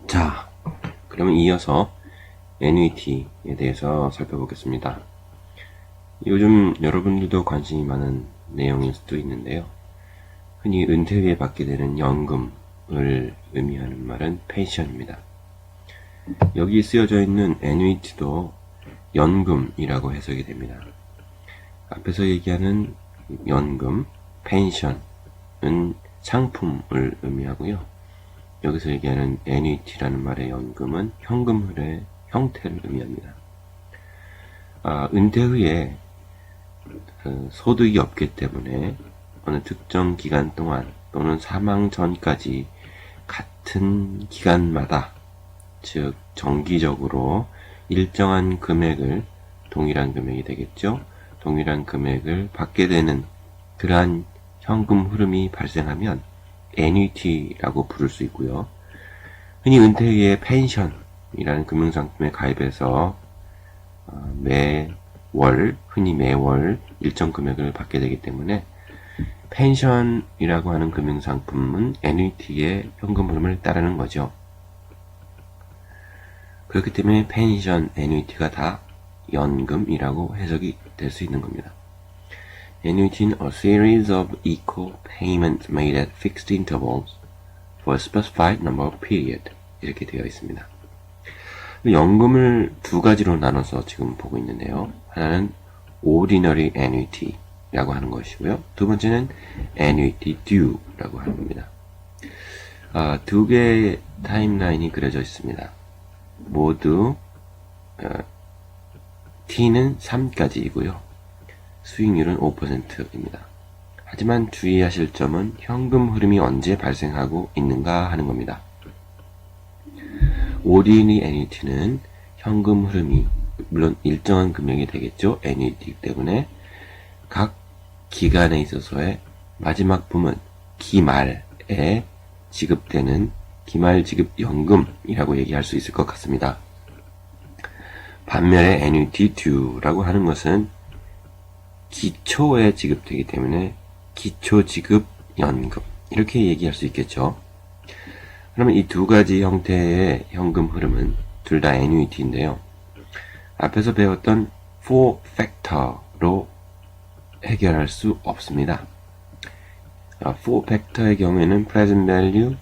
자, 그러면 이어서 NUT에 대해서 살펴보겠습니다. 요즘 여러분들도 관심이 많은 내용일 수도 있는데요. 흔히 은퇴 후에 받게 되는 연금을 의미하는 말은 펜션입니다. 여기 쓰여져 있는 NUT도 연금이라고 해석이 됩니다. 앞에서 얘기하는 연금, 펜션은 상품을 의미하고요. 여기서 얘기하는 NUT라는 말의 연금은 현금의 형태를 의미합니다. 은퇴 후에 소득이 없기 때문에 어느 특정 기간 동안 또는 사망 전까지 같은 기간마다, 즉 정기적으로 일정한 금액을, 동일한 금액이 되겠죠, 동일한 금액을 받게 되는 그러한 현금 흐름이 발생하면 NUT라고 부를 수 있고요. 흔히 은퇴 후에 펜션이라는 금융상품에 가입해서 흔히 매월 일정 금액을 받게 되기 때문에 펜션이라고 하는 금융상품은 NUT의 현금 흐름을 따르는 거죠. 그렇기 때문에 펜션, NUT가 다 연금이라고 해석이 될 수 있는 겁니다. NUT는 a series of equal payments made at fixed intervals for a specified number of period, 이렇게 되어 있습니다. 연금을 두 가지로 나눠서 지금 보고 있는데요. 하나는 ordinary annuity라고 하는 것이고요. 두 번째는 annuity due라고 하는 겁니다. 두 개의 타임라인이 그려져 있습니다. 모두 T는 3까지이고요. 수익률은 5%입니다. 하지만 주의하실 점은 현금 흐름이 언제 발생하고 있는가 하는 겁니다. ordinary annuity는 현금 흐름이 물론 일정한 금액이 되겠죠. annuity 때문에 각 기간에 있어서의 마지막 부문 기말에 지급되는 기말 지급 연금이라고 얘기할 수 있을 것 같습니다. 반면에 annuity due라고 하는 것은 기초에 지급되기 때문에 기초 지급 연금, 이렇게 얘기할 수 있겠죠. 그러면 이 두 가지 형태의 현금 흐름은 둘 다 annuity인데요. 앞에서 배웠던 4팩터로 해결할 수 없습니다. 4팩터의 경우에는 present value,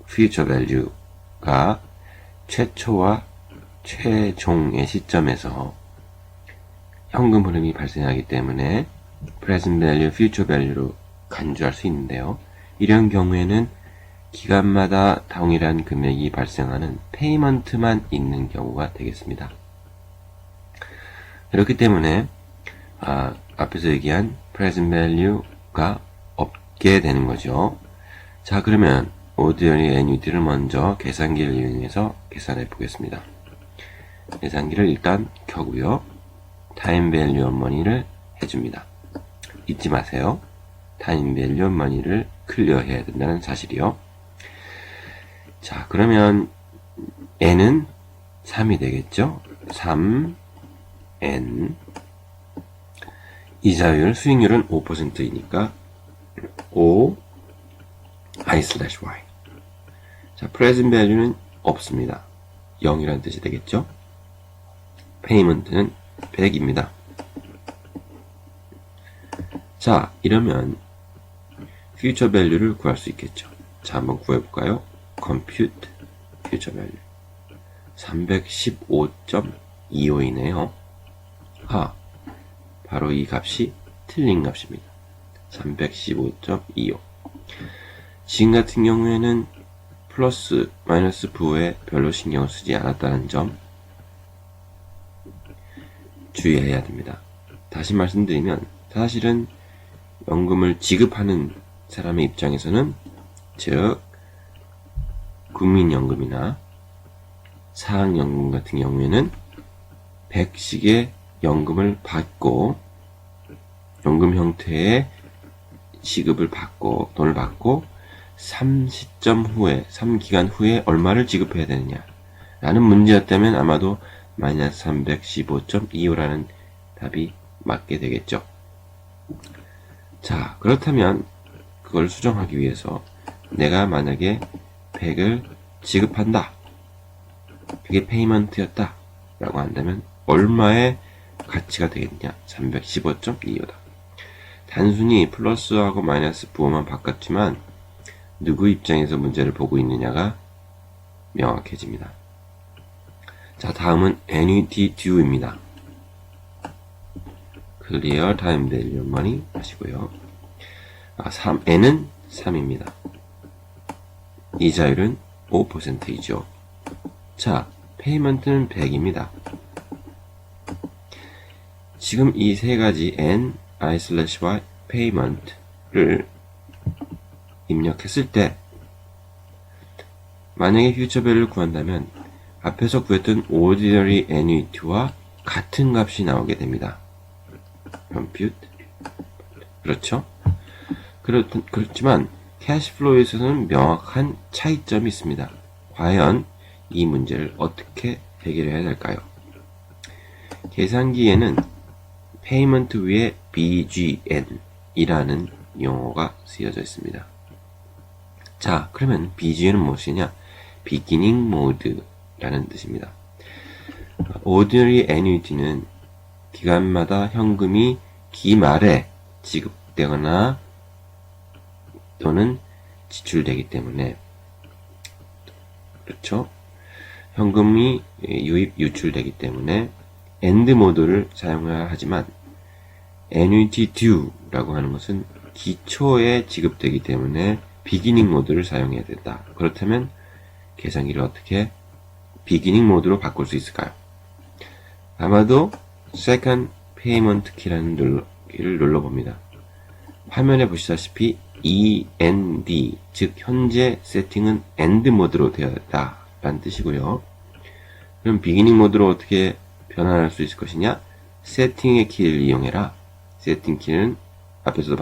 future value가 최초와 최종의 시점에서 현금 흐름이 발생하기 때문에 present value, future value로 간주할 수 있는데요. 이런 경우에는 기간마다 동일한 금액이 발생하는 페이먼트만 있는 경우가 되겠습니다. 그렇기 때문에 앞에서 얘기한 present value가 없게 되는 거죠. 자, 그러면 ordinary annuity를 먼저 계산기를 이용해서 계산해 보겠습니다. 계산기를 일단 켜고요. time value of money를 해줍니다. 잊지 마세요. time value of money를 클리어해야 된다는 사실이요. 자, 그러면 n은 3이 되겠죠. 3 n 이자율, 수익률은 5%이니까 5 i/y. 자, present value는 없습니다. 0이라는 뜻이 되겠죠. payment는 100입니다. 자, 이러면 future value를 구할 수 있겠죠. 자, 한번 구해볼까요? compute future value 315.25이네요. 바로 이 값이 틀린 값입니다. 315.25. 지금 같은 경우에는 플러스 마이너스 부호에 별로 신경을 쓰지 않았다는 점 주의해야 됩니다. 다시 말씀드리면 사실은 연금을 지급하는 사람의 입장에서는, 즉 국민연금이나 사학연금 같은 경우에는 100씩의 연금을 받고, 연금 형태의 지급을 받고, 돈을 받고 3시점 후에, 3기간 후에 얼마를 지급해야 되느냐 라는 문제였다면 아마도 마이너스 315.25라는 답이 맞게 되겠죠. 자, 그렇다면 그걸 수정하기 위해서 내가 만약에 100을 지급한다 그게 페이먼트였다 라고 한다면 얼마의 가치가 되겠냐? 315.25다. 단순히 플러스하고 마이너스 부호만 바꿨지만 누구 입장에서 문제를 보고 있느냐가 명확해집니다. 자, 다음은 annuity due입니다. clear time value money 하시고요. n은 3입니다. 이자율은 5%이죠. 자, 페이먼트는 100입니다. 지금 이 세 가지 n, i/y, payment를 입력했을 때 만약에 future value를 구한다면 앞에서 구했던 ordinary annuity와 같은 값이 나오게 됩니다. compute. 그렇죠? 그렇지만 캐시플로우에서는 명확한 차이점이 있습니다. 과연 이 문제를 어떻게 해결해야 될까요? 계산기에는 페이먼트 위에 BGN이라는 용어가 쓰여져 있습니다. 자, 그러면 BGN은 무엇이냐? Beginning Mode라는 뜻입니다. Ordinary Annuity는 기간마다 현금이 기말에 지급되거나 또는 지출되기 때문에, 그렇죠? 현금이 유입, 유출되기 때문에 end 모드를 사용해야 하지만 annuity due라고 하는 것은 기초에 지급되기 때문에 beginning 모드를 사용해야 된다. 그렇다면 계산기를 어떻게 beginning 모드로 바꿀 수 있을까요? 아마도 second payment key라는 키를 눌러봅니다. 화면에 보시다시피 END, 즉 현재 세팅은 end 모드로 되어 있다 라는 뜻이고요. 그럼 beginning 모드로 어떻게 변환할 수 있을 것이냐? 세팅의 키를 이용해라. 세팅 키는 앞에서도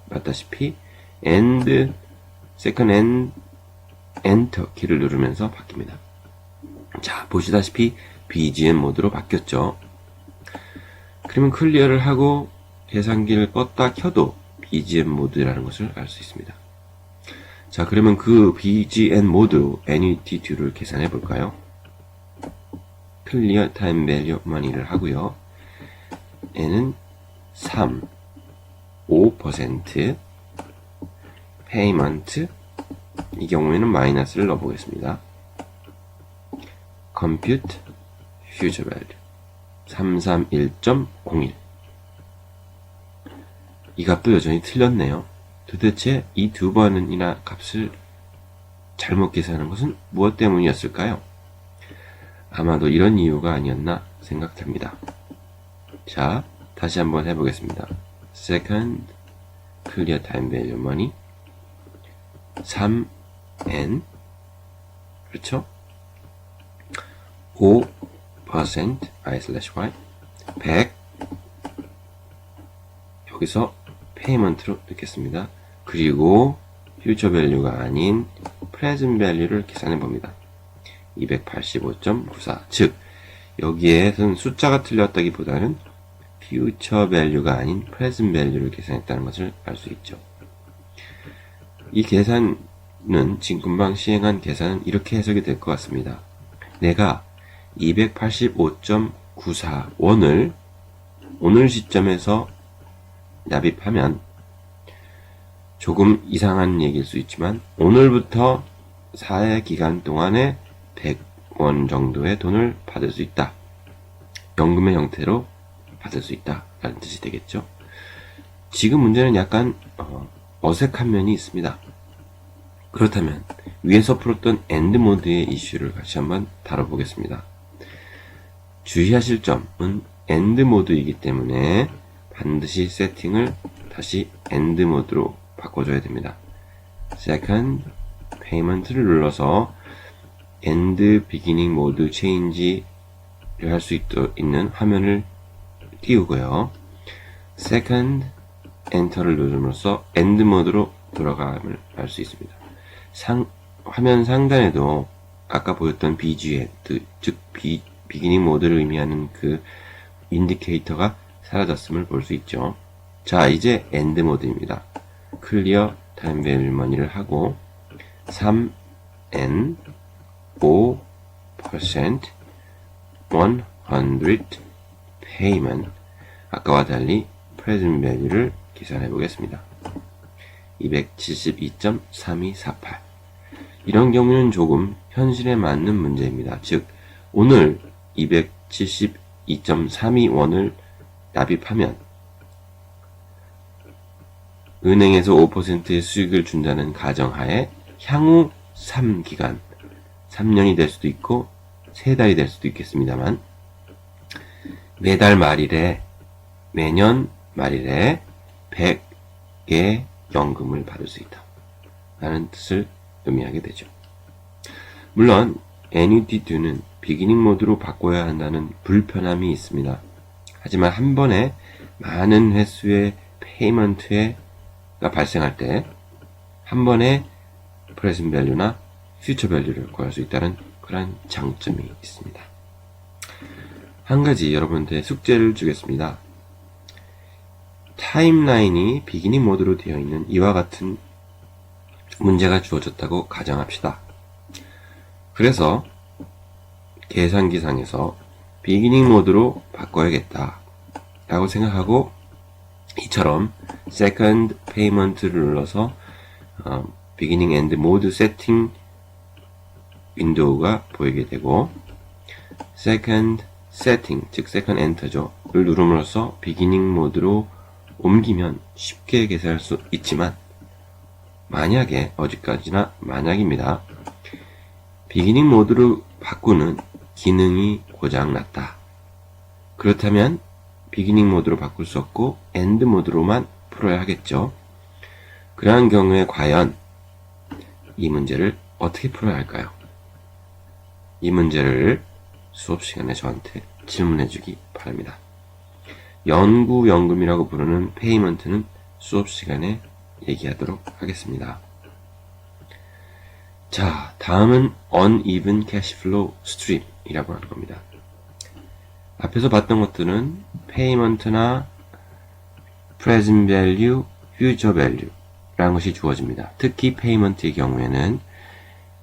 봤다시피 end, second end, enter 키를 누르면서 바뀝니다. 자, 보시다시피 BGM 모드로 바뀌었죠. 그러면 클리어를 하고 계산기를 껐다 켜도 BGM 모드라는 것을 알 수 있습니다. 자, 그러면 그 BGM 모드 annuity due를 계산해 볼까요? clear time value money를 하고요. n은 3, 5%, payment, 이 경우에는 마이너스를 넣어보겠습니다. compute future value 331.01. 이 값도 여전히 틀렸네요. 도대체 이 두 번이나 값을 잘못 계산한 것은 무엇 때문이었을까요? 아마도 이런 이유가 아니었나 생각됩니다. 자, 다시 한번 해보겠습니다. second clear time value money 3n, 그렇죠? 5% i/y 100, 여기서 페이먼트로 넣겠습니다. 그리고 future value가 아닌 present value를 계산해 봅니다. 285.94. 즉 여기에서는 숫자가 틀렸다기보다는 future value가 아닌 present value를 계산했다는 것을 알 수 있죠. 이 계산은 지금 금방 시행한 계산은 이렇게 해석이 될 것 같습니다. 내가 285.94원을 오늘 시점에서 납입하면 조금 이상한 얘기일 수 있지만 오늘부터 4회 기간 동안에 100원 정도의 돈을 받을 수 있다. 연금의 형태로 받을 수 있다 라는 뜻이 되겠죠. 지금 문제는 약간 어색한 면이 있습니다. 그렇다면 위에서 풀었던 엔드 모드의 이슈를 같이 한번 다뤄보겠습니다. 주의하실 점은 엔드 모드이기 때문에 반드시 세팅을 다시 엔드 모드로 바꿔줘야 됩니다. second payment를 눌러서 end beginning mode change를 할 수 있는 화면을 띄우고요. second enter를 누름으로써 end 모드로 돌아감을 알 수 있습니다. 화면 상단에도 아까 보였던 BGN, 즉 beginning 모드를 의미하는 그 인디케이터가 사라졌음을 볼 수 있죠. 자, 이제 end 모드입니다. clear time value money를 하고 3n 5% 100 payment. 아까와 달리 present value를 계산해 보겠습니다. 272.3248. 이런 경우는 조금 현실에 맞는 문제입니다. 즉, 오늘 272.321을 납입하면 은행에서 5%의 수익을 준다는 가정하에 향후 3기간, 3년이 될 수도 있고 3달이 될 수도 있겠습니다만 매달 말일에, 매년 말일에 100의 연금을 받을 수 있다 라는 뜻을 의미하게 되죠. 물론 annuity2는 비기닝 모드로 바꿔야 한다는 불편함이 있습니다. 하지만 한 번에 많은 횟수의 페이먼트가 발생할 때 한 번에 present value나 future value를 구할 수 있다는 그런 장점이 있습니다. 한 가지 여러분한테 숙제를 주겠습니다. 타임라인이 비기닝 모드로 되어 있는 이와 같은 문제가 주어졌다고 가정합시다. 그래서 계산기상에서 비기닝 모드로 바꿔야겠다 라고 생각하고 이처럼 second payment를 눌러서 beginning and mode setting 윈도우가 보이게 되고 second setting, 즉 second enter죠. 를 누름으로써 beginning 모드로 옮기면 쉽게 계산할 수 있지만 만약에, 어디까지나 만약입니다. 비기닝 모드로 바꾸는 기능이 고장났다. 그렇다면 비기닝 모드로 바꿀 수 없고 엔드 모드로만 풀어야 하겠죠. 그러한 경우에 과연 이 문제를 어떻게 풀어야 할까요? 이 문제를 수업 시간에 저한테 질문해 주기 바랍니다. 연구연금이라고 부르는 페이먼트는 수업 시간에 얘기하도록 하겠습니다. 자, 다음은 uneven cash flow stream 이라고 하는 겁니다. 앞에서 봤던 것들은 페이먼트나 present value, future value 라는 것이 주어집니다. 특히 페이먼트의 경우에는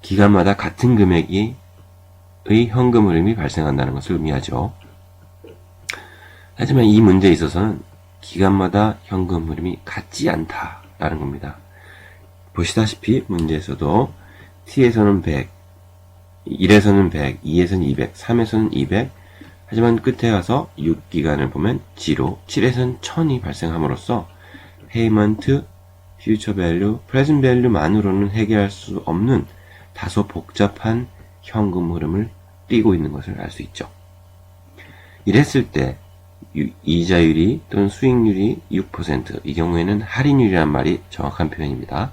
기간마다 같은 금액의 현금 흐름이 발생한다는 것을 의미하죠. 하지만 이 문제에 있어서는 기간마다 현금 흐름이 같지 않다라는 겁니다. 보시다시피 문제에서도 T에서는 100, 1에서는 100, 2에서는 200, 3에서는 200, 하지만 끝에 가서 6기간을 보면 0, 7에서는 1000이 발생함으로써 페이먼트, future value, present value만으로는 해결할 수 없는 다소 복잡한 현금 흐름을 띠고 있는 것을 알 수 있죠. 이랬을 때 이자율이 또는 수익률이 6%, 이 경우에는 할인율이란 말이 정확한 표현입니다.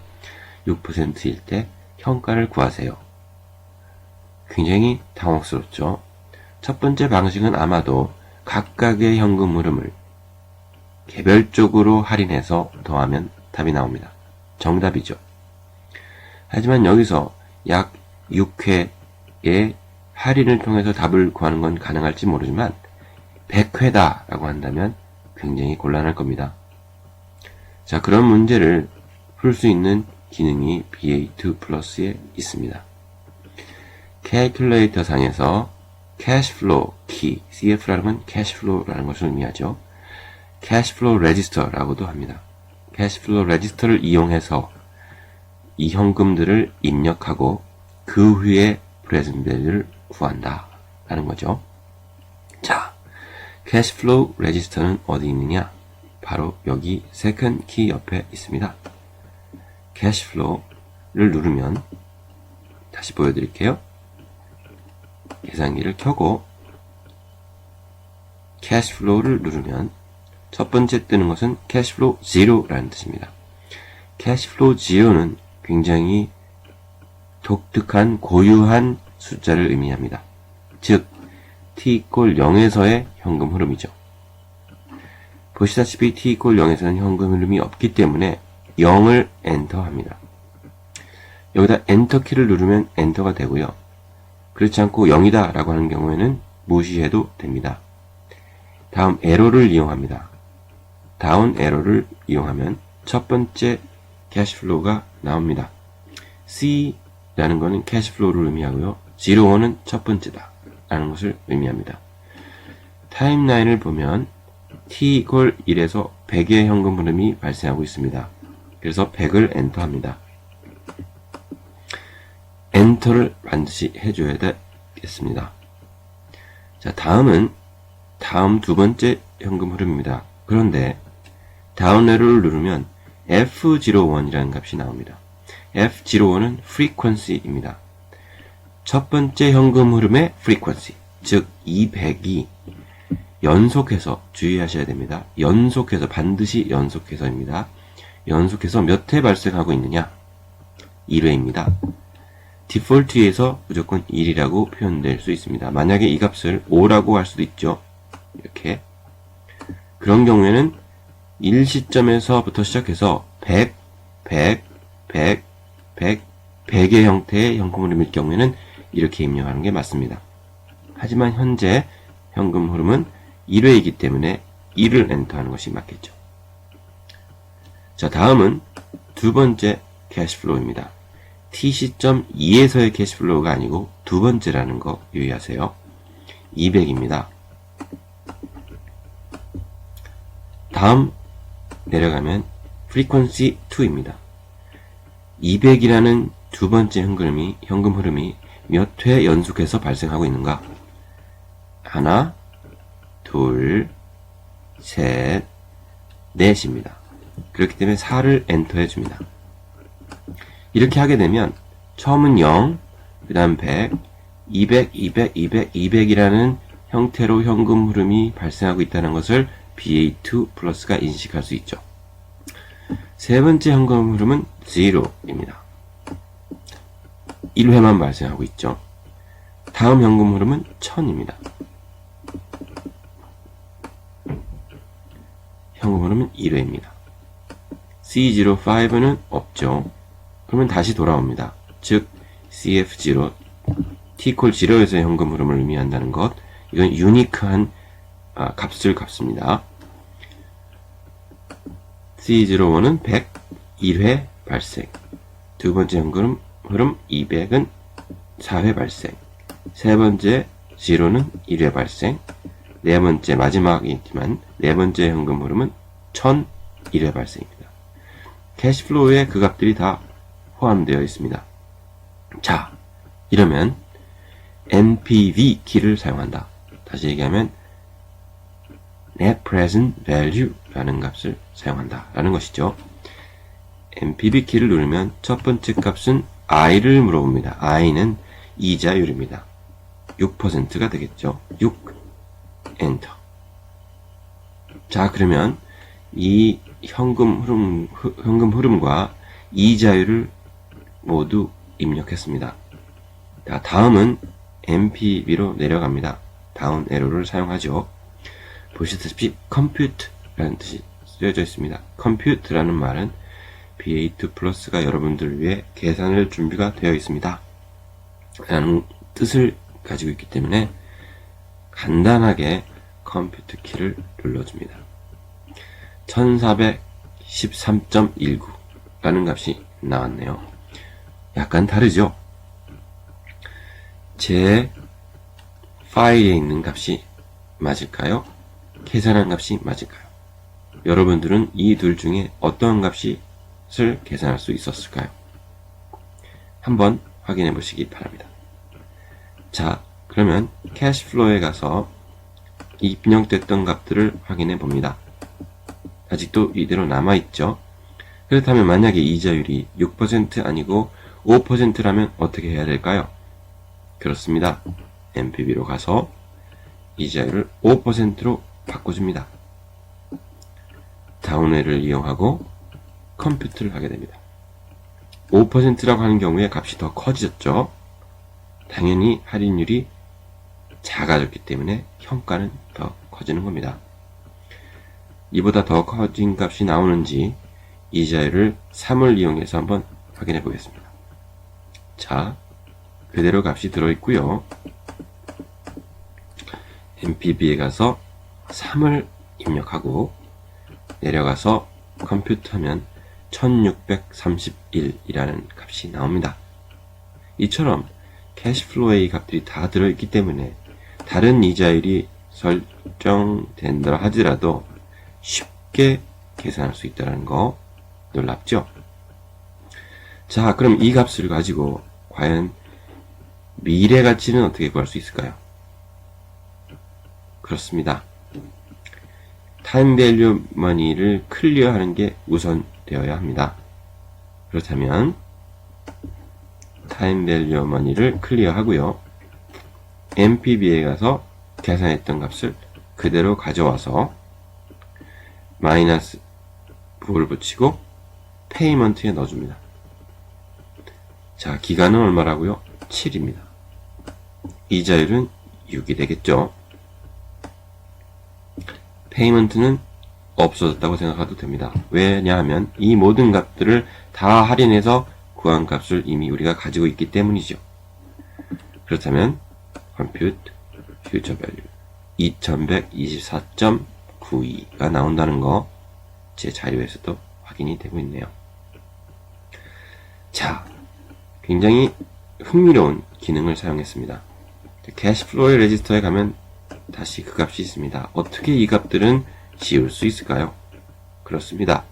6%일 때 현가를 구하세요. 굉장히 당혹스럽죠. 첫 번째 방식은 아마도 각각의 현금 흐름을 개별적으로 할인해서 더하면 답이 나옵니다. 정답이죠. 하지만 여기서 약 6회의 할인을 통해서 답을 구하는 건 가능할지 모르지만 100회다 라고 한다면 굉장히 곤란할 겁니다. 자, 그런 문제를 풀 수 있는 기능이 BA2 플러스에 있습니다. 캘큘레이터 상에서 cashflow key, CF라는 건 cashflow라는 것을 의미하죠. cashflow register라고도 합니다. cashflow register를 이용해서 이 현금들을 입력하고 그 후에 present value를 구한다 라는 거죠. 자, cashflow register는 어디 있느냐? 바로 여기 second key 옆에 있습니다. cashflow를 누르면 다시 보여드릴게요. 계산기를 켜고 cashflow를 누르면 첫 번째 뜨는 것은 cashflow zero라는 뜻입니다. cashflow zero는 굉장히 독특한 고유한 숫자를 의미합니다. 즉 t = 0에서의 현금 흐름이죠. 보시다시피 t = 0에서는 현금 흐름이 없기 때문에 0을 엔터합니다. 여기다 엔터 키를 누르면 엔터가 되고요. 그렇지 않고 0이다 라고 하는 경우에는 무시해도 됩니다. 다음 에러를 이용합니다. 다운 에러를 이용하면 첫 번째 캐시플로우가 나옵니다. C라는 것은 캐시플로우를 의미하고요. 01은 첫 번째다 라는 것을 의미합니다. 타임라인을 보면 t=1에서 100의 현금 흐름이 발생하고 있습니다. 그래서 100을 엔터합니다. 엔터를 반드시 해줘야 되겠습니다. 자, 다음 두 번째 현금 흐름입니다. 그런데 다운 에러를 누르면 F01이라는 값이 나옵니다. F01은 frequency입니다. 첫 번째 현금 흐름의 frequency, 즉 200이 연속해서 주의하셔야 됩니다. 연속해서, 반드시 연속해서입니다. 연속해서 몇 회 발생하고 있느냐? 1회입니다. 디폴트에서 무조건 1이라고 표현될 수 있습니다. 만약에 이 값을 5라고 할 수도 있죠. 이렇게. 그런 경우에는 1시점에서부터 시작해서 100, 100, 100, 100, 100의 형태의 현금 흐름일 경우에는 이렇게 입력하는 게 맞습니다. 하지만 현재 현금 흐름은 1회이기 때문에 1을 엔터하는 것이 맞겠죠. 자, 다음은 두 번째 캐시플로우입니다. t 시점 2에서의 캐시플로우가 아니고 두 번째라는 거 유의하세요. 200입니다. 다음 내려가면 frequency 2입니다. 200이라는 두 번째 현금 흐름이 몇 회 연속해서 발생하고 있는가? 하나, 둘, 셋, 넷입니다. 그렇기 때문에 4를 엔터해 줍니다. 이렇게 하게 되면 처음은 0, 그 다음 100, 200, 200, 200, 200이라는 형태로 현금 흐름이 발생하고 있다는 것을 BA2 플러스가 인식할 수 있죠. 세 번째 현금 흐름은 0입니다. 1회만 발생하고 있죠. 다음 현금 흐름은 1000입니다. 현금 흐름은 1회입니다. C05는 없죠. 그러면 다시 돌아옵니다. 즉 CF0, T=0에서의 현금 흐름을 의미한다는 것. 이건 유니크한 값을 값습니다. C01은 100, 1회 발생. 두 번째 현금 흐름 200은 4회 발생. 세 번째 0는 1회 발생. 네 번째, 마지막이지만 네 번째 현금 흐름은 1000, 1회 발생입니다. 캐시플로우에 그 값들이 다 포함되어 있습니다. 자, 이러면 NPV 키를 사용한다. 다시 얘기하면 Net Present Value 라는 값을 사용한다 라는 것이죠. NPV 키를 누르면 첫 번째 값은 I를 물어봅니다. I는 이자율입니다. 6%가 되겠죠. 6 엔터. 자, 그러면 이 현금 흐름과 이자율을 모두 입력했습니다. 자, 다음은 NPV로 내려갑니다. 다운 에러를 사용하죠. 보시다시피 compute라는 뜻이 쓰여져 있습니다. compute라는 말은 BA2 플러스가 여러분들을 위해 계산을 준비가 되어 있습니다. 라는 뜻을 가지고 있기 때문에 간단하게 컴퓨터 키를 눌러줍니다. 1413.19 라는 값이 나왔네요. 약간 다르죠? 제 파일에 있는 값이 맞을까요? 계산한 값이 맞을까요? 여러분들은 이 둘 중에 어떤 값을 계산할 수 있었을까요? 한번 확인해 보시기 바랍니다. 자, 그러면 캐시플로우에 가서 입력됐던 값들을 확인해 봅니다. 아직도 이대로 남아있죠? 그렇다면 만약에 이자율이 6% 아니고 5%라면 어떻게 해야 될까요? 그렇습니다. NPV로 가서 이자율을 5%로 바꿔줍니다. 다운에를 이용하고 컴퓨트를 하게 됩니다. 5%라고 하는 경우에 값이 더 커졌죠? 당연히 할인율이 작아졌기 때문에 현가는 더 커지는 겁니다. 이보다 더 커진 값이 나오는지 이자율을 3을 이용해서 한번 확인해 보겠습니다. 자, 그대로 값이 들어있고요. NPV에 가서 3을 입력하고 내려가서 컴퓨트하면 1631이라는 값이 나옵니다. 이처럼 캐시플로우의 값들이 다 들어있기 때문에 다른 이자율이 설정된다 하더라도 쉽게 계산할 수 있다는 거 놀랍죠? 자, 그럼 이 값을 가지고 과연 미래 가치는 어떻게 구할 수 있을까요? 그렇습니다. 타임 밸류 머니를 클리어하는 게 우선되어야 합니다. 그렇다면 타임 밸류 머니를 클리어하고요. NPV에 가서 계산했던 값을 그대로 가져와서 마이너스 9를 붙이고 페이먼트에 넣어줍니다. 자, 기간은 얼마라고요? 7입니다. 이자율은 6이 되겠죠. 페이먼트는 없어졌다고 생각해도 됩니다. 왜냐하면 이 모든 값들을 다 할인해서 구한 값을 이미 우리가 가지고 있기 때문이죠. 그렇다면 compute future value 2124.92가 나온다는 거 제 자료에서도 확인이 되고 있네요. 자, 굉장히 흥미로운 기능을 사용했습니다. 캐시플로우 레지스터에 가면 다시 그 값이 있습니다. 어떻게 이 값들은 지울 수 있을까요? 그렇습니다.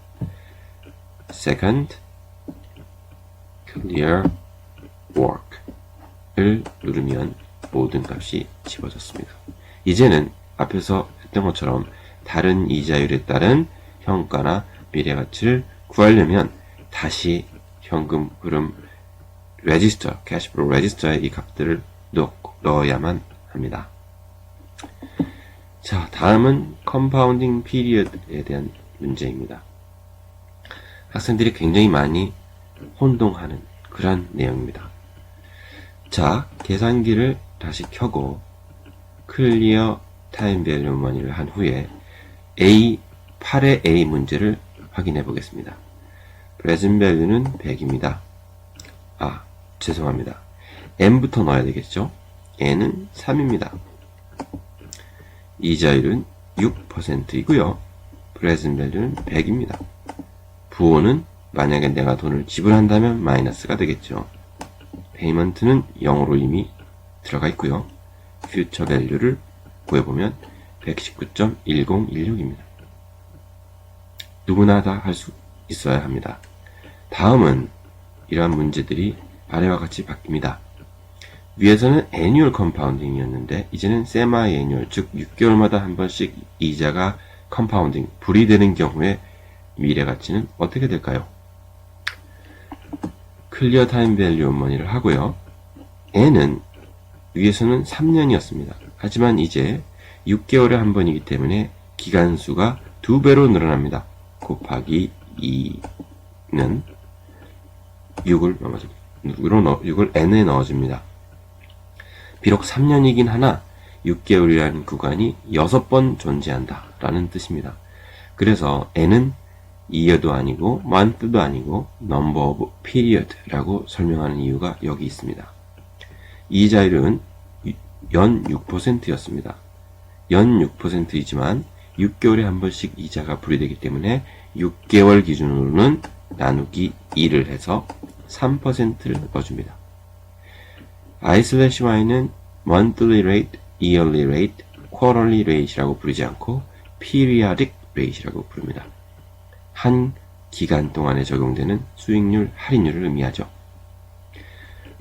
Second, clear work을 누르면 모든 값이 집어졌습니다. 이제는 앞에서 했던 것처럼 다른 이자율에 따른 현가나 미래가치를 구하려면 다시 현금 흐름 레지스터, 캐시플로우 레지스터에 이 값들을 넣어야만 합니다. 자, 다음은 컴파운딩 피리어드에 대한 문제입니다. 학생들이 굉장히 많이 혼동하는 그런 내용입니다. 자, 계산기를 다시 켜고 클리어 타임 밸류 머니를 한 후에 8의 A 문제를 확인해 보겠습니다. present value는 100입니다. 죄송합니다. n부터 넣어야 되겠죠? n은 3입니다. 이자율은 6%이고요. present value는 100입니다. 부호는 만약에 내가 돈을 지불한다면 마이너스가 되겠죠. payment는 0으로 이미 들어가 있고요. future value를 구해보면 119.1016입니다. 누구나 다 할 수 있어야 합니다. 다음은 이러한 문제들이 아래와 같이 바뀝니다. 위에서는 annual compounding이었는데 이제는 semi-annual, 즉 6개월마다 한 번씩 이자가 compounding, 불이 되는 경우에 미래 가치는 어떻게 될까요? clear time value money를 하고요. n은 위에서는 3년이었습니다. 하지만 이제 6개월에 한 번이기 때문에 기간수가 2배로 늘어납니다. 곱하기 2는 6을 n에 넣어줍니다. 비록 3년이긴 하나 6개월이라는 구간이 6번 존재한다 라는 뜻입니다. 그래서 n은 year도 아니고 month도 아니고 number of period 라고 설명하는 이유가 여기 있습니다. 이자율은 연 6%였습니다. 연 6%이지만 6개월에 한 번씩 이자가 불이되기 때문에 6개월 기준으로는 나누기 2를 해서 3%를 넣어줍니다. I/Y는 monthly rate, yearly rate, quarterly rate이라고 부르지 않고 periodic rate이라고 부릅니다. 한 기간 동안에 적용되는 수익률, 할인율을 의미하죠.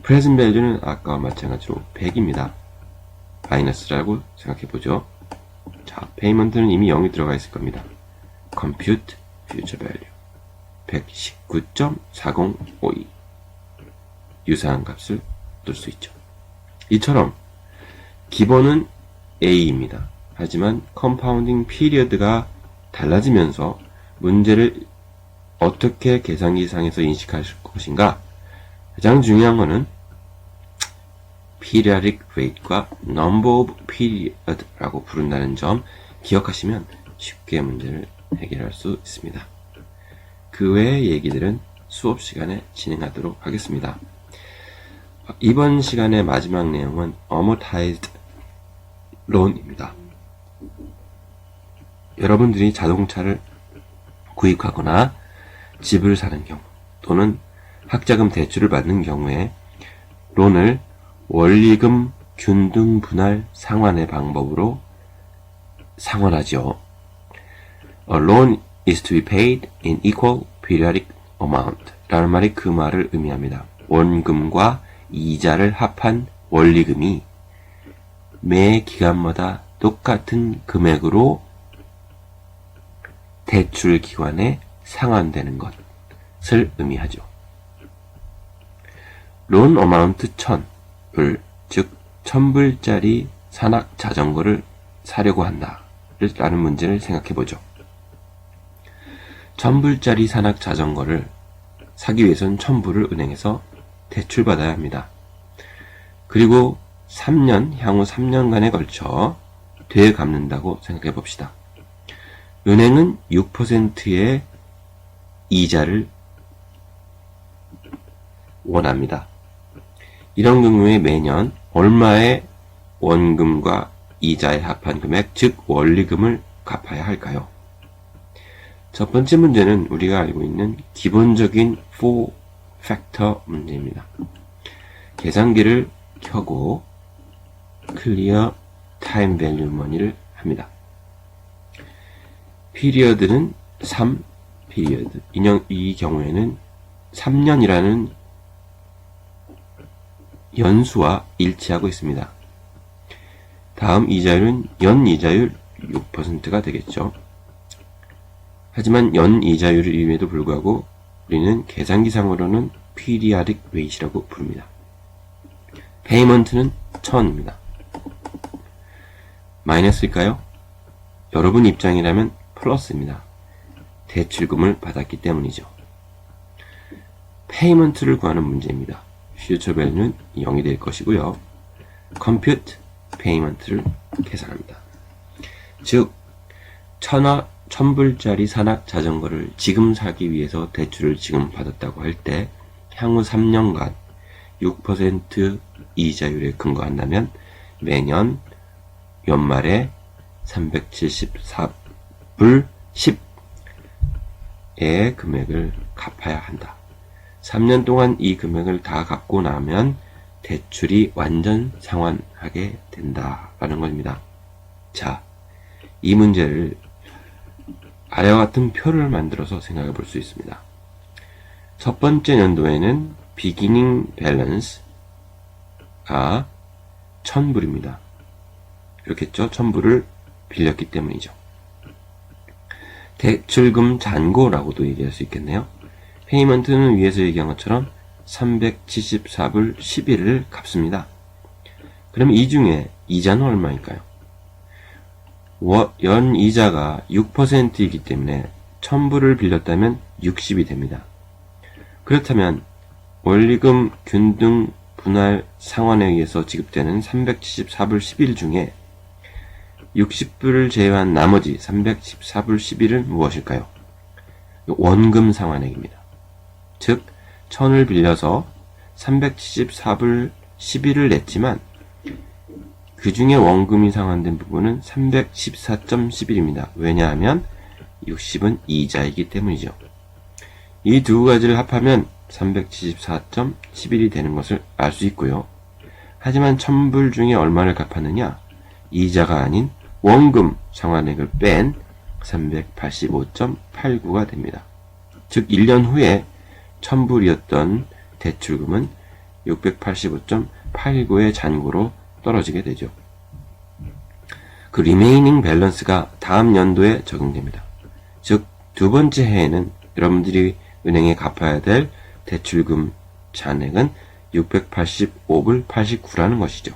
present value는 아까와 마찬가지로 100입니다. 마이너스라고 생각해보죠. 자, payment는 이미 0이 들어가 있을 겁니다. compute future value 119.4052 유사한 값을 넣을 수 있죠. 이처럼 기본은 A입니다. 하지만 compounding period가 달라지면서 문제를 어떻게 계산기상에서 인식할 것인가? 가장 중요한 것은 periodic rate과 number of period라고 부른다는 점 기억하시면 쉽게 문제를 해결할 수 있습니다. 그 외의 얘기들은 수업 시간에 진행하도록 하겠습니다. 이번 시간의 마지막 내용은 amortized loan입니다. 여러분들이 자동차를 구입하거나 집을 사는 경우 또는 학자금 대출을 받는 경우에 론을 원리금 균등 분할 상환의 방법으로 상환하죠. A loan is to be paid in equal periodic amount 라는 말이 그 말을 의미합니다. 원금과 이자를 합한 원리금이 매 기간마다 똑같은 금액으로 대출 기관에 상환되는 것을 의미하죠. 론 어마운트 1000불, 즉 1000불짜리 산악 자전거를 사려고 한다 라는 문제를 생각해 보죠. 1000불짜리 산악 자전거를 사기 위해서는 1000불을 은행에서 대출받아야 합니다. 그리고 향후 3년간에 걸쳐 되갚는다고 생각해 봅시다. 은행은 6%의 이자를 원합니다. 이런 경우에 매년 얼마의 원금과 이자의 합한 금액, 즉 원리금을 갚아야 할까요? 첫 번째 문제는 우리가 알고 있는 기본적인 4팩터 문제입니다. 계산기를 켜고 클리어 타임 밸류 머니를 합니다. 피리어드는 3 피리어드. 이 경우에는 3년이라는 연수와 일치하고 있습니다. 다음 이자율은 연이자율 6%가 되겠죠. 하지만 연이자율임에도 불구하고 우리는 계산기상으로는 periodic rate이라고 부릅니다. 페이먼트는 1000입니다. 마이너스일까요? 여러분 입장이라면 플러스입니다. 대출금을 받았기 때문이죠. 페이먼트를 구하는 문제입니다. future value는 0이 될 것이고요. compute payment를 계산합니다. 즉 1000불짜리 산악 자전거를 지금 사기 위해서 대출을 지금 받았다고 할 때 향후 3년간 6% 이자율에 근거한다면 매년 연말에 374불 10의 금액을 갚아야 한다. 3년 동안 이 금액을 다 갚고 나면 대출이 완전 상환하게 된다라는 겁니다. 자, 이 문제를 아래와 같은 표를 만들어서 생각해 볼 수 있습니다. 첫 번째 연도에는 beginning balance가 1000불입니다. 그렇겠죠? 1000불을 빌렸기 때문이죠. 대출금 잔고라고도 얘기할 수 있겠네요. 페이먼트는 위에서 얘기한 것처럼 374불 11을 갚습니다. 그럼 이 중에 이자는 얼마일까요? 연 이자가 6%이기 때문에 1000불을 빌렸다면 60이 됩니다. 그렇다면 원리금 균등 분할 상환에 의해서 지급되는 374불 11 중에 60불을 제외한 나머지 314불 11은 무엇일까요? 원금 상환액입니다. 즉 1000을 빌려서 374불 11을 냈지만 그 중에 원금이 상환된 부분은 314.11입니다. 왜냐하면 60은 이자이기 때문이죠. 이 두 가지를 합하면 374.11이 되는 것을 알 수 있고요. 하지만 1000불 중에 얼마를 갚았느냐? 이자가 아닌 원금 상환액을 뺀 385.89가 됩니다. 즉 1년 후에 1000불이었던 대출금은 685.89의 잔고로 떨어지게 되죠. 그 리메이닝 밸런스가 다음 연도에 적용됩니다. 즉 두 번째 해에는 여러분들이 은행에 갚아야 될 대출금 잔액은 685불 89라는 것이죠.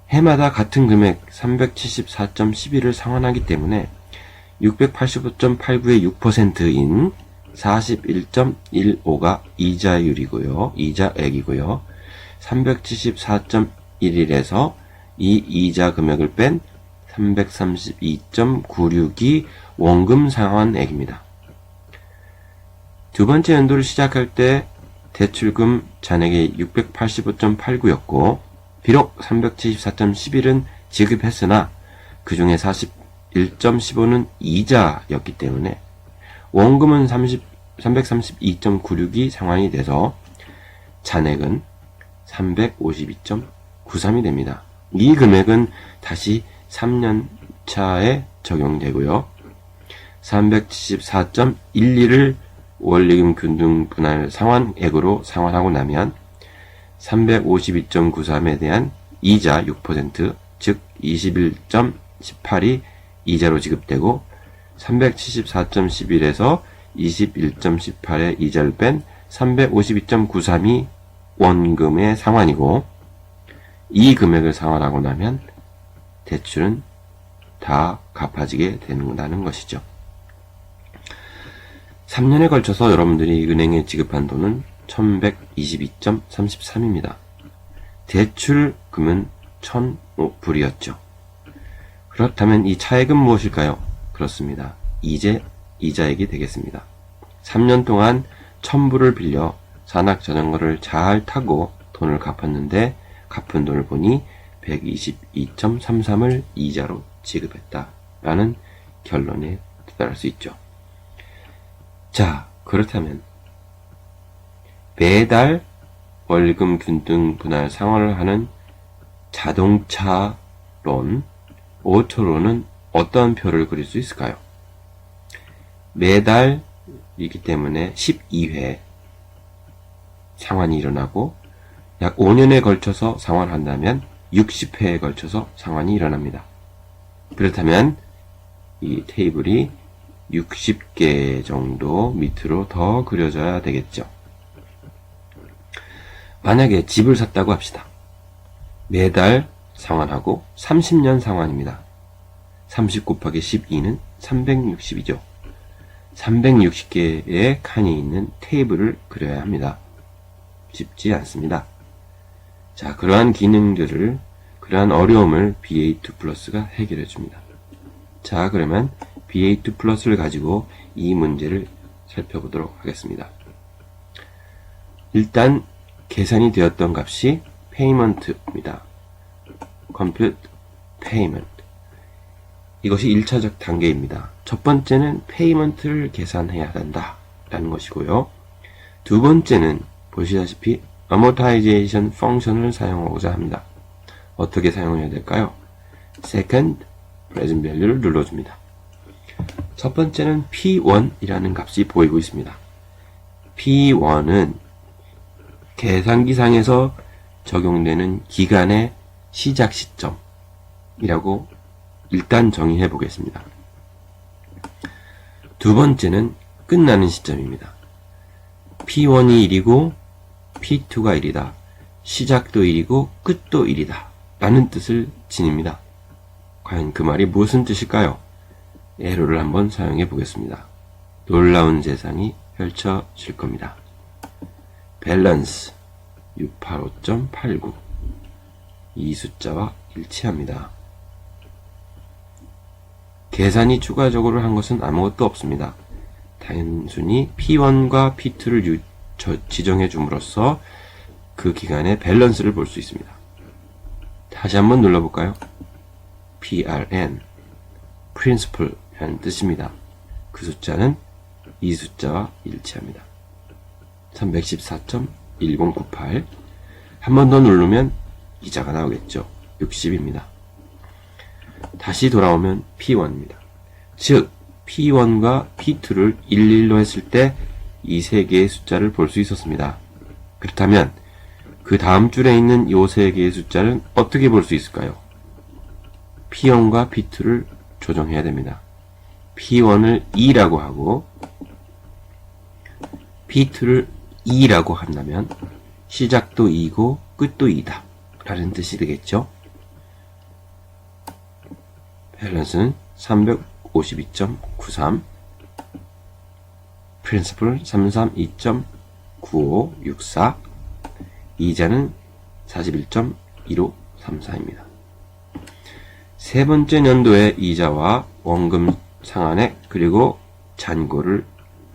해마다 같은 금액 374.11을 상환하기 때문에 685.89의 6%인 41.15가 이자율이고요. 이자액이고요. 374.11에서 이 이자 금액을 뺀 332.96이 원금 상환액입니다. 두 번째 연도를 시작할 때 대출금 잔액이 685.89였고 비록 374.11은 지급했으나 그 중에 41.15는 이자였기 때문에 원금은 332.96이 상환이 돼서 잔액은 352.93이 됩니다. 이 금액은 다시 3년 차에 적용되고요. 374.12를 원리금 균등 분할 상환액으로 상환하고 나면 352.93에 대한 이자 6%, 즉 21.18이 이자로 지급되고 374.11에서 21.18의 이자를 뺀 352.93이 원금의 상환이고, 이 금액을 상환하고 나면 대출은 다 갚아지게 된다는 것이죠. 3년에 걸쳐서 여러분들이 은행에 지급한 돈은 1122.33입니다. 대출금은 1,000불이었죠. 그렇다면 이 차액은 무엇일까요? 그렇습니다. 이자액이 되겠습니다. 3년 동안 1,000불을 빌려 산악자전거를 잘 타고 돈을 갚았는데 갚은 돈을 보니 122.33을 이자로 지급했다라는 결론에 도달할 수 있죠. 자, 그렇다면 매달 월금 균등 분할 상환을 하는 자동차 론, 오토론은 어떤 표를 그릴 수 있을까요? 매달이기 때문에 12회 상환이 일어나고 약 5년에 걸쳐서 상환한다면 60회에 걸쳐서 상환이 일어납니다. 그렇다면 이 테이블이 60개 정도 밑으로 더 그려져야 되겠죠. 만약에 집을 샀다고 합시다. 매달 상환하고 30년 상환입니다. 30 곱하기 12는 360이죠. 360개의 칸이 있는 테이블을 그려야 합니다. 쉽지 않습니다. 자, 그러한 어려움을 BA2 플러스가 해결해 줍니다. 자, 그러면 BA2 플러스를 가지고 이 문제를 살펴보도록 하겠습니다. 일단 계산이 되었던 값이 payment입니다. compute payment. 이것이 1차적 단계입니다. 첫 번째는 payment를 계산해야 한다 라는 것이고요. 두 번째는 보시다시피 amortization 펑션을 사용하고자 합니다. 어떻게 사용해야 될까요? second present value를 눌러줍니다. 첫 번째는 P1이라는 값이 보이고 있습니다. P1은 계산기상에서 적용되는 기간의 시작 시점이라고 일단 정의해 보겠습니다. 두 번째는 끝나는 시점입니다. P1이 1이고 P2가 1이다. 시작도 1이고 끝도 1이다. 라는 뜻을 지닙니다. 과연 그 말이 무슨 뜻일까요? 에로를 한번 사용해 보겠습니다. 놀라운 세상이 펼쳐질 겁니다. 밸런스 685.89 이 숫자와 일치합니다. 계산이 추가적으로 한 것은 아무것도 없습니다. 단순히 P1과 P2를 지정해 줌으로써 그 기간의 밸런스를 볼 수 있습니다. 다시 한번 눌러볼까요? PRN Principal 라는 뜻입니다. 그 숫자는 이 숫자와 일치합니다. 314.1098 한 번 더 누르면 이자가 나오겠죠. 60입니다. 다시 돌아오면 P1입니다. 즉 P1과 P2를 11로 했을 때 이 세 개의 숫자를 볼 수 있었습니다. 그렇다면 그 다음 줄에 있는 이 세 개의 숫자는 어떻게 볼 수 있을까요? P1과 P2를 조정해야 됩니다. P1을 2라고 하고 P2를 2라고 한다면 시작도 2고 끝도 2다 라는 뜻이 되겠죠. 밸런스는 352.93 프린시플 332.9564 이자는 41.1534입니다. 세 번째 년도의 이자와 원금 상환액 그리고 잔고를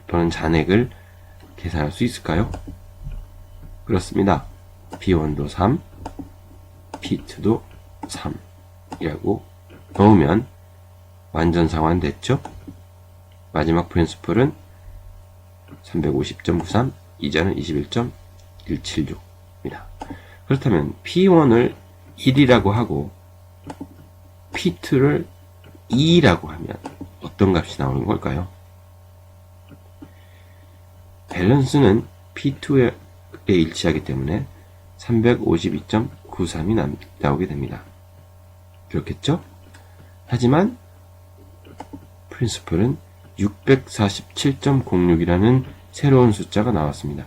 또는 잔액을 계산할 수 있을까요? 그렇습니다. P1도 3, P2도 3이라고 넣으면 완전 상환됐죠? 마지막 프린시플은 350.93, 이자는 21.176입니다. 그렇다면 P1을 1이라고 하고 P2를 2라고 하면 어떤 값이 나오는 걸까요? 밸런스는 P2에 일치하기 때문에 352.93이 나오게 됩니다. 그렇겠죠? 하지만 프린시플은 647.06이라는 새로운 숫자가 나왔습니다.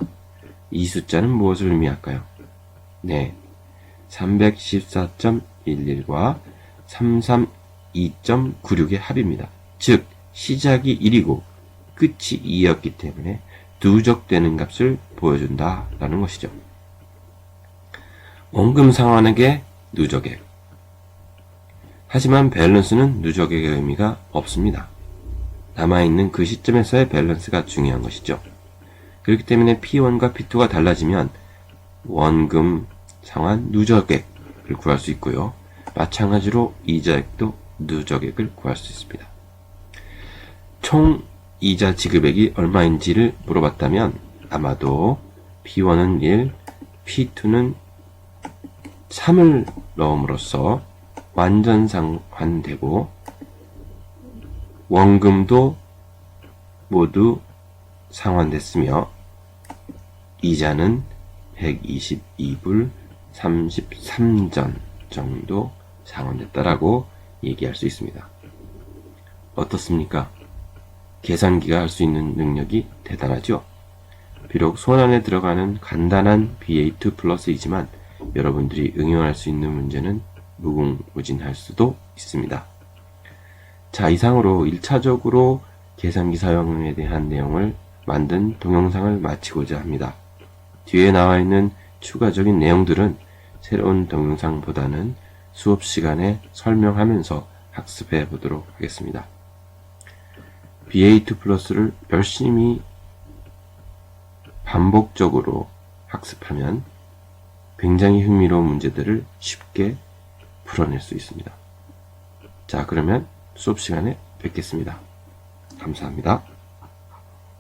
이 숫자는 무엇을 의미할까요? 네, 314.11과 332.96의 합입니다. 즉, 시작이 1이고 끝이 2였기 때문에 누적되는 값을 보여준다 라는 것이죠. 원금 상환액의 누적액. 하지만 밸런스는 누적액의 의미가 없습니다. 남아있는 그 시점에서의 밸런스가 중요한 것이죠. 그렇기 때문에 P1과 P2가 달라지면 원금 상환 누적액을 구할 수 있고요. 마찬가지로 이자액도 누적액을 구할 수 있습니다. 총 이자 지급액이 얼마인지를 물어봤다면 아마도 P1은 1, P2는 3을 넣음으로써 완전 상환되고 원금도 모두 상환됐으며 이자는 122불 33전 정도 상환됐다라고 얘기할 수 있습니다. 어떻습니까? 계산기가 할 수 있는 능력이 대단하죠? 비록 손 안에 들어가는 간단한 BA2 플러스이지만 여러분들이 응용할 수 있는 문제는 무궁무진할 수도 있습니다. 자, 이상으로 1차적으로 계산기 사용에 대한 내용을 만든 동영상을 마치고자 합니다. 뒤에 나와 있는 추가적인 내용들은 새로운 동영상보다는 수업 시간에 설명하면서 학습해 보도록 하겠습니다. BA2 플러스를 열심히 반복적으로 학습하면 굉장히 흥미로운 문제들을 쉽게 풀어낼 수 있습니다. 자, 그러면 수업 시간에 뵙겠습니다. 감사합니다.